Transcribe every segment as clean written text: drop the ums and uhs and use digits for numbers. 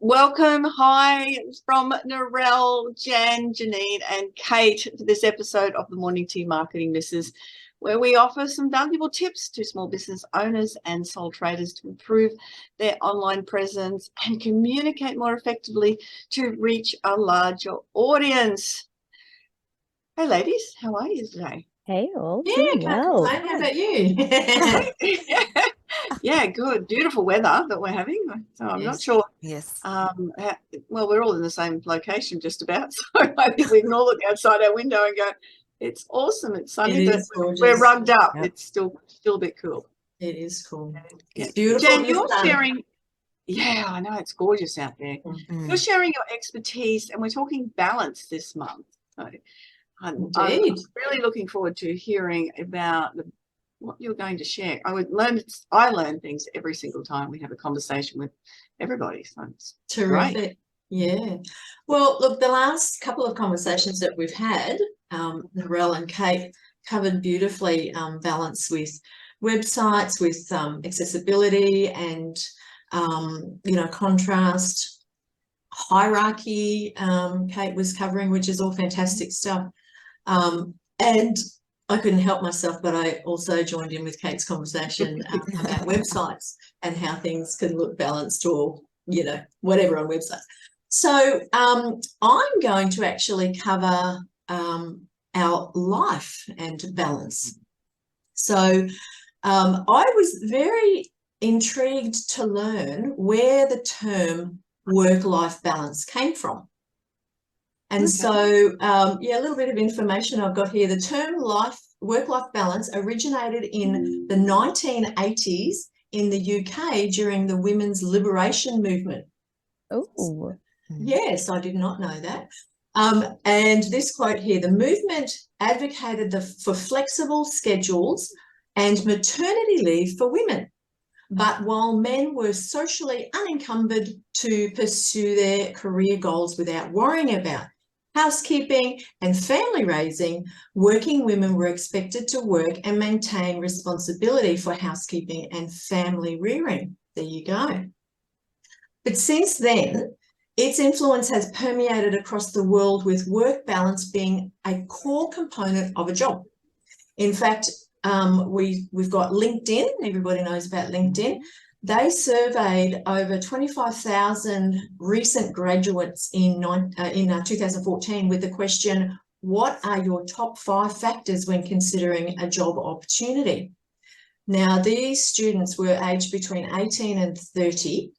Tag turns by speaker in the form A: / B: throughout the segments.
A: Welcome. Hi from Narelle, Jan, Janine, and Kate to this episode of the Morning Tea Marketing Missus, where we offer some valuable tips to small business owners and sole traders to improve their online presence and communicate more effectively to reach a larger audience. Hey, ladies, how are you today?
B: Hey, all
C: Yeah,
B: doing
C: can't
B: well.
C: complain. How about you?
A: Yeah, good. Beautiful weather that we're having. So I'm not
C: Yes.
A: sure.
C: Yes.
A: Well, we're all in the same location just about. So I think we can all look outside our window and go, it's awesome. It's sunny,
C: It
A: but
C: is gorgeous.
A: we're rugged up.
B: Yep.
A: It's still a bit cool.
C: It is cool.
A: Yeah.
C: It's beautiful.
A: Jen,
C: in the
A: you're
C: sun.
A: sharing. Yeah, I know. It's gorgeous out there. You're sharing your expertise, and we're talking balance this month. So I'm
C: Indeed.
A: really looking forward to hearing about what you're going to share. I learn things every single time we have a conversation with everybody. So it's
C: Terrific.
A: great.
C: Yeah. Well, look, the last couple of conversations that we've had, Narelle and Kate covered beautifully balance with websites, with accessibility and, contrast, hierarchy. Kate was covering, which is all fantastic stuff. And I couldn't help myself, but I also joined in with Kate's conversation about websites and how things can look balanced or, whatever on websites. So I'm going to actually cover our life and balance. So I was very intrigued to learn where the term work-life balance came from. And so, a little bit of information I've got here. The term work-life balance originated in the 1980s in the UK during the women's liberation movement.
B: Oh,
C: Yes, I did not know that. And this quote here, the movement advocated for flexible schedules and maternity leave for women. But while men were socially unencumbered to pursue their career goals without worrying about housekeeping and family raising, working women were expected to work and maintain responsibility for housekeeping and family rearing. There you go. But since then, its influence has permeated across the world, with work balance being a core component of a job. In fact, we've got LinkedIn. Everybody knows about LinkedIn. They surveyed over 25,000 recent graduates in 2014 with the question, what are your top 5 factors when considering a job opportunity? Now, these students were aged between 18 and 30,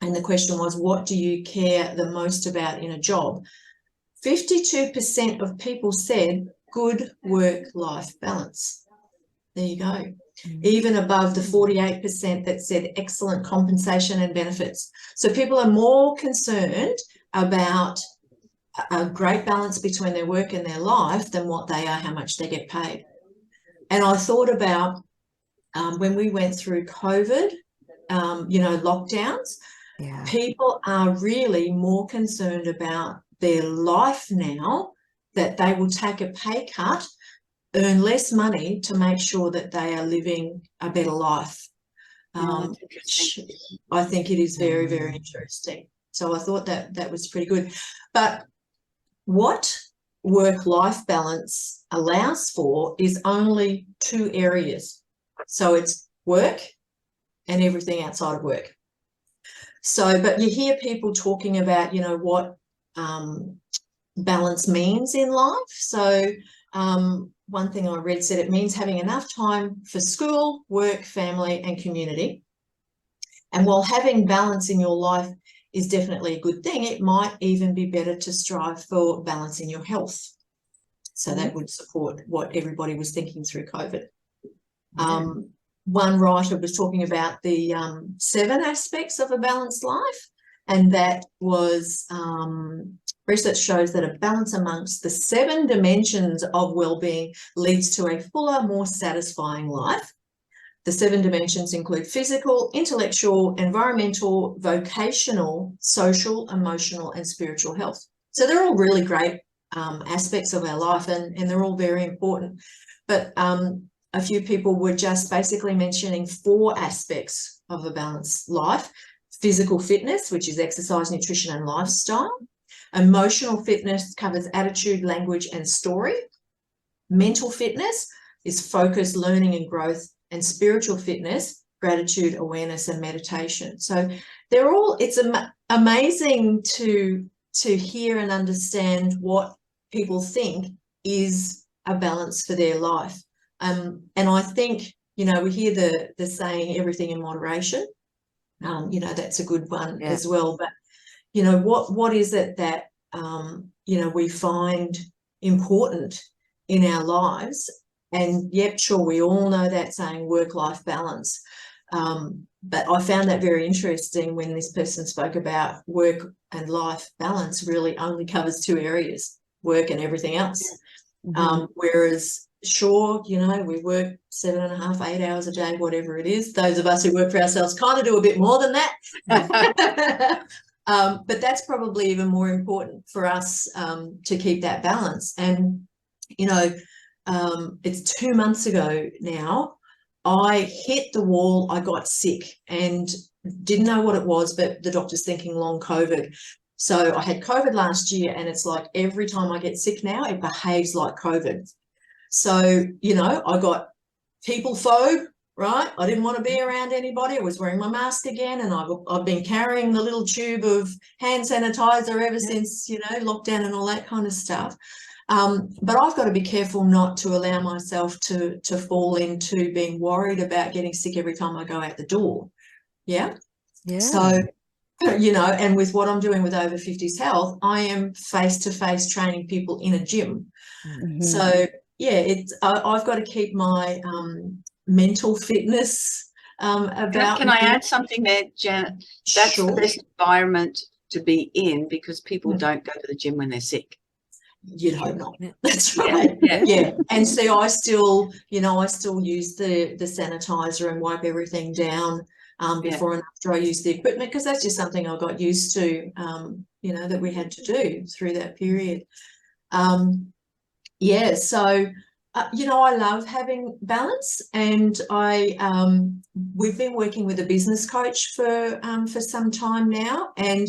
C: and the question was, what do you care the most about in a job? 52% of people said good work-life balance. There you go. Even above the 48% that said excellent compensation and benefits. So people are more concerned about a great balance between their work and their life than what they are, how much they get paid. And I thought about when we went through COVID, lockdowns, people are really more concerned about their life now, that they will take a pay cut, earn less money to make sure that they are living a better life. Which I think it is very, very interesting. So I thought that was pretty good. But what work-life balance allows for is only 2 areas. So it's work and everything outside of work. So, but you hear people talking about, what balance means in life. So one thing I read said it means having enough time for school, work, family, and community. And while having balance in your life is definitely a good thing, it might even be better to strive for balance in your health. So that would support what everybody was thinking through COVID. One writer was talking about the 7 aspects of a balanced life, and that was research shows that a balance amongst the 7 dimensions of well-being leads to a fuller, more satisfying life. The 7 dimensions include physical, intellectual, environmental, vocational, social, emotional, and spiritual health. So they're all really great aspects of our life, and they're all very important. But a few people were just basically mentioning 4 aspects of a balanced life: physical fitness, which is exercise, nutrition, and lifestyle. Emotional fitness covers attitude, language, and story. Mental fitness is focus, learning, and growth. And spiritual fitness, gratitude, awareness, and meditation. So they're all, it's amazing to hear and understand what people think is a balance for their life. And I think, you know, we hear the saying, everything in moderation. You know, that's a good one as well. But, you know, what is it that, you know, we find important in our lives? And yep, sure, we all know that saying, work-life balance. But I found that very interesting when this person spoke about work and life balance really only covers two areas, work and everything else. Whereas sure, you know, we work 7.5, 8 hours a day, whatever it is. Those of us who work for ourselves kind of do a bit more than that. But that's probably even more important for us to keep that balance. And, you know, it's 2 months ago now, I hit the wall. I got sick and didn't know what it was, but the doctor's thinking long COVID. So I had COVID last year, and it's like every time I get sick now, it behaves like COVID. So, you know, I got people phobe, right? I didn't want to be around anybody. I was wearing my mask again, and I've been carrying the little tube of hand sanitizer ever since, you know, lockdown and all that kind of stuff. But I've got to be careful not to allow myself to fall into being worried about getting sick every time I go out the door. Yeah. So, you know, and with what I'm doing with Over 50s Health, I am face-to-face training people in a gym. So, yeah, I've got to keep my mental fitness about.
A: Can I add something there, Janet? That's the best environment to be in, because people don't go to the gym when they're sick.
C: You'd hope not. That's right. Yeah. And see, I still, you know, I still use the sanitizer and wipe everything down before and after I use the equipment, because that's just something I got used to, you know, that we had to do through that period. Yeah. So, you know, I love having balance, and we've been working with a business coach for some time now, and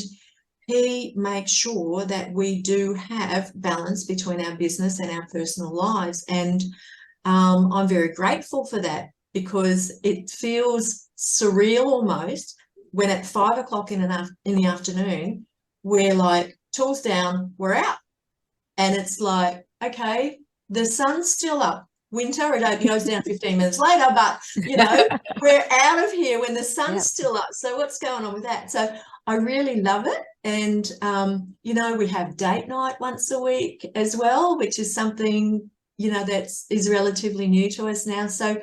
C: he makes sure that we do have balance between our business and our personal lives. And I'm very grateful for that, because it feels surreal almost when at 5 o'clock in the afternoon, we're like, tools down, we're out. And it's like, okay, the sun's still up. Winter, it goes down 15 minutes later, but, you know, we're out of here when the sun's still up. So what's going on with that? So I really love it. And, you know, we have date night once a week as well, which is something, you know, that is relatively new to us now. So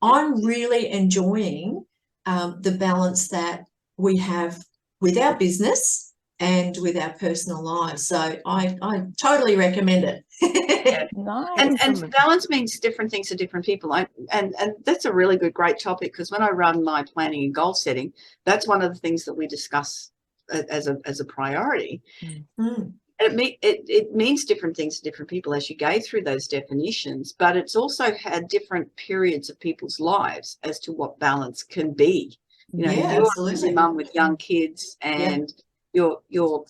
C: I'm really enjoying the balance that we have with our business and with our personal lives. So I totally recommend it.
B: Nice.
A: And balance means different things to different people. And that's a really great topic, because when I run my planning and goal setting, that's one of the things that we discuss as a priority. And it means different things to different people as you go through those definitions, but it's also had different periods of people's lives as to what balance can be. You know, you're a busy mum with young kids, and you're you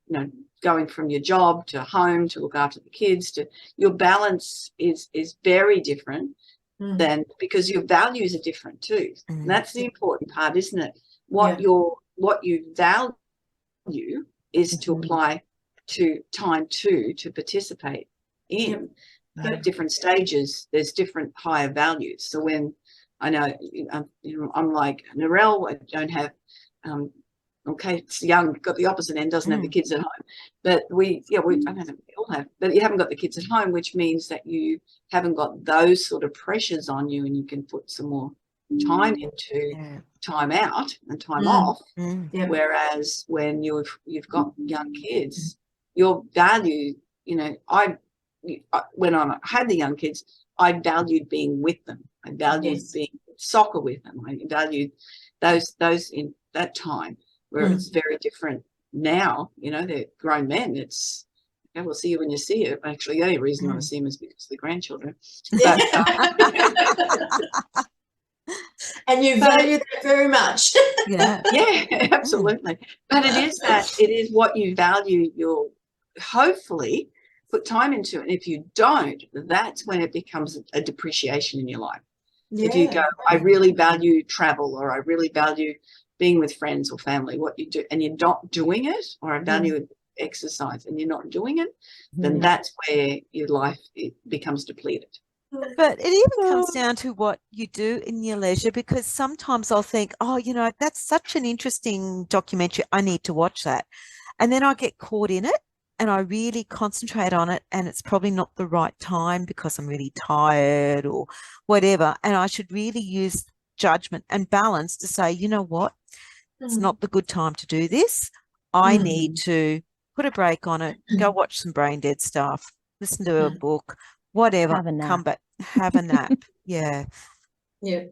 A: know, going from your job to home to look after the kids, to your balance is very different than, because your values are different too. And that's the important part, isn't it? What you value is to apply to time to participate in. At different stages, there's different higher values. So when I know, you know, I'm like Narelle, I don't have okay, it's young, got the opposite end, doesn't have the kids at home. But I don't know, we all have, but you haven't got the kids at home, which means that you haven't got those sort of pressures on you, and you can put some more time into time out and time off. Whereas when you've got young kids, your value, you know, when I had the young kids, I valued being with them. I valued being soccer with them. I valued those in that time. Where it's very different now, you know, they're grown men. It's, okay, we'll see you when you see it. Actually, the only reason I see them is because of the grandchildren. But,
C: And you value that very much.
D: Yeah.
A: Yeah, absolutely. But it is what you value. You'll hopefully put time into it. And if you don't, that's when it becomes a depreciation in your life. If you go, I really value travel, or I really value being with friends or family, what you do, and you're not doing it, or I value exercise and you're not doing it, then that's where your life becomes depleted.
D: But it even comes down to what you do in your leisure, because sometimes I'll think, oh, you know, that's such an interesting documentary. I need to watch that. And then I get caught in it and I really concentrate on it. And it's probably not the right time because I'm really tired or whatever. And I should really use judgment and balance to say, you know what? It's not the good time to do this. I need to put a break on it, go watch some brain dead stuff, listen to a book, whatever,
B: Have a nap.
D: come back, have a nap. Yeah.
C: Yeah.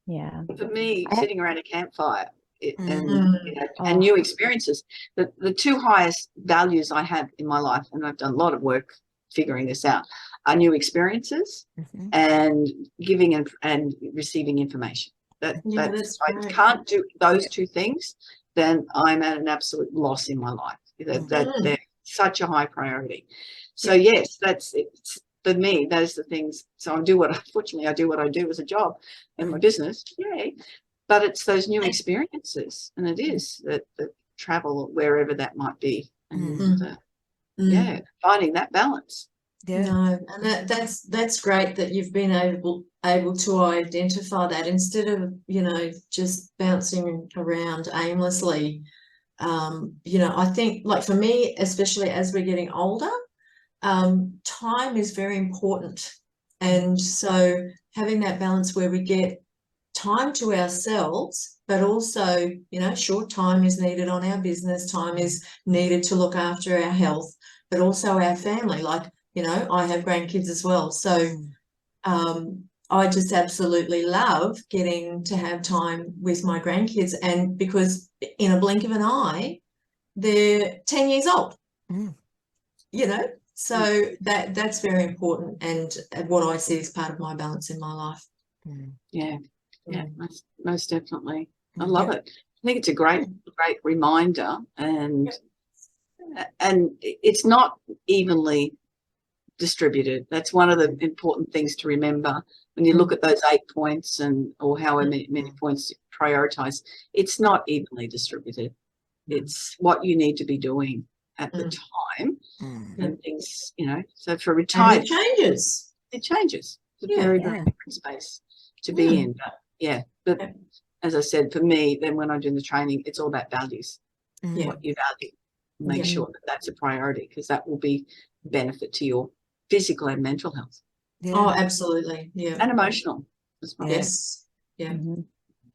B: Yeah.
A: For me, sitting around a campfire and you know,
B: Oh.
A: and new experiences, the two highest values I have in my life, and I've done a lot of work figuring this out, are new experiences and giving and receiving information. That's I can't do those two things, then I'm at an absolute loss in my life. They're such a high priority. So yes, that's it. For me, those are the things. So unfortunately, I do what I do as a job in my business. Yay. But it's those new experiences, and it is that travel, wherever that might be. And finding that balance.
D: Yeah.
C: No, and that's great that you've been able to identify that instead of, you know, just bouncing around aimlessly. You know, I think, like, for me, especially as we're getting older, time is very important. And so having that balance where we get time to ourselves, but also, you know, short time is needed on our business, time is needed to look after our health, but also our family. Like, you know, I have grandkids as well. So I just absolutely love getting to have time with my grandkids, and because in a blink of an eye, they're 10 years old, you know, so that's very important, and what I see as part of my balance in my life.
A: Yeah, most definitely. I love it. I think it's a great reminder, and it's not evenly distributed. That's one of the important things to remember when you look at those 8 points or however many points you prioritize. It's not evenly distributed. It's what you need to be doing at the time and things, you know. So for retired,
C: it changes.
A: It's a very different space to be in. But as I said, for me, then when I'm doing the training, it's all about values. What you value. Make sure that that's a priority, because that will be benefit to your physical and mental health.
C: Oh, absolutely. Yeah.
A: And emotional as well.
C: Yes. Yeah.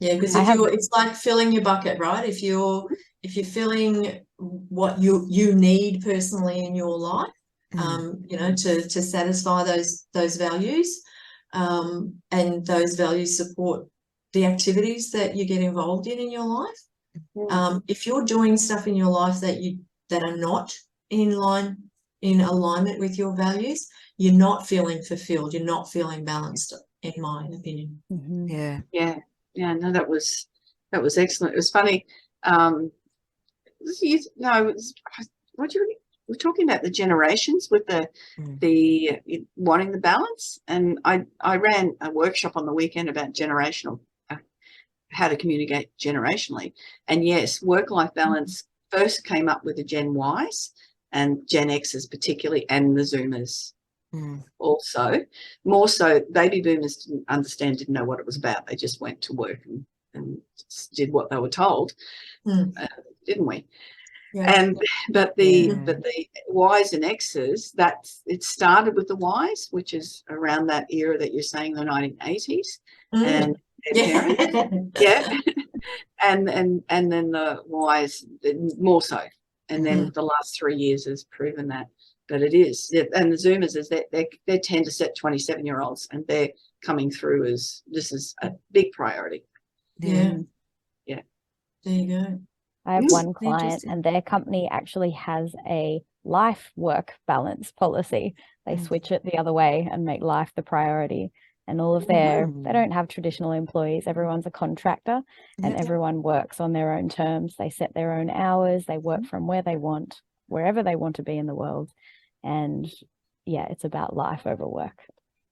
C: Yeah, because it's like filling your bucket, right? If you're filling what you need personally in your life, you know, to satisfy those values, and those values support the activities that you get involved in your life. If you're doing stuff in your life that are not in alignment with your values, you're not feeling fulfilled, you're not feeling balanced, in my opinion.
A: No, that was excellent. It was funny. We're talking about the generations with the wanting the balance, and I ran a workshop on the weekend about generational, how to communicate generationally. And yes, work-life balance first came up with the Gen Ys and Gen Xs particularly, and the Zoomers also. More so, baby boomers didn't know what it was about. They just went to work and did what they were told, didn't we? But the Ys and Xs, it started with the Ys, which is around that era that you're saying, the 1980s, and their parents, and then the Ys more so, and then the last 3 years has proven that it is. And the Zoomers is that they tend to set 27-year-olds, and they're coming through as this is a big priority.
C: There you go.
B: I have one client, and their company actually has a life-work balance policy. They switch it the other way and make life the priority. and all of their,
D: Mm.
B: they don't have traditional employees. Everyone's a contractor and
D: Yeah.
B: everyone works on their own terms. They set their own hours. They work from where they want, wherever they want to be in the world. And yeah, it's about life over work.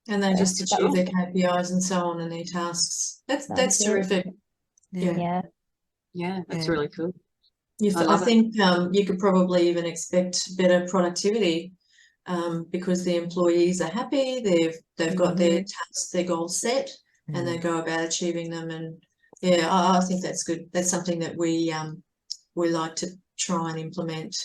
C: And they
B: So
C: just
B: that
C: achieve
B: was-
C: their KPIs and so on and their tasks. That's
B: That's it.
C: terrific.
D: Yeah.
B: Yeah.
A: Yeah, that's
D: Yeah.
A: really cool. I
C: I
A: love it.
C: think you could probably even expect better productivity because the employees are happy. They've got their tasks, their goals set, and they go about achieving them. And yeah, I think that's good. That's something that we like to try and implement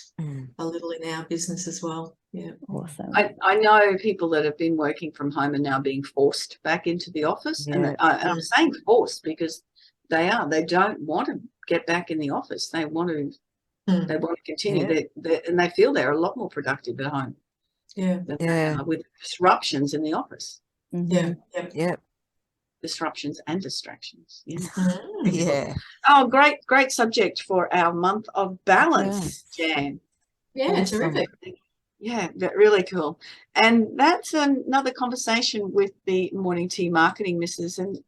C: a little in our business as well. Yeah.
B: Awesome.
A: I know people that have been working from home are now being forced back into the office. And,
D: Yeah.
A: and I'm saying forced because they don't want to get back in the office. They want to they want to continue.
D: Yeah.
A: And they feel they're a lot more productive at home
C: Yeah.
A: than they
D: Yeah.
A: are with disruptions in the office.
C: Yeah.
B: Mhm.
C: Yeah.
D: Yeah.
A: Disruptions and distractions. Yeah.
D: Yeah.
A: Oh, great subject for our month of balance, Jan.
C: Yeah.
D: Awesome.
C: Terrific.
A: Yeah, really cool. And that's another conversation with the Morning Tea Marketing Missus. And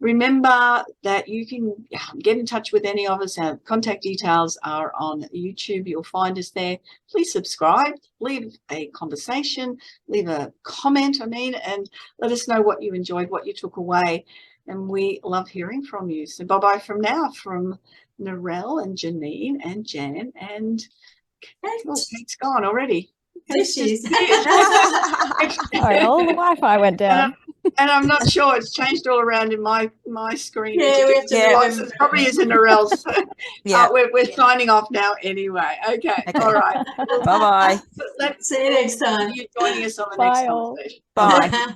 A: remember that you can get in touch with any of us. Our contact details are on YouTube. You'll find us there. Please subscribe, leave a conversation, leave a comment, and let us know what you enjoyed, what you took away. And we love hearing from you. So bye-bye from now from Narelle and Janine and Jan and Kate's gone already.
C: There she is.
B: Sorry, all the Wi-Fi went down.
A: And I'm not sure, it's changed all around in my screen.
C: Yeah, we have to
A: It probably is in Narelle's.
D: Yeah.
A: We're signing off now anyway. Okay. All right.
D: Bye-bye.
A: Let's
C: See you next time.
A: you joining us on the
B: Bye
A: next
B: all.
A: conversation.
D: Bye.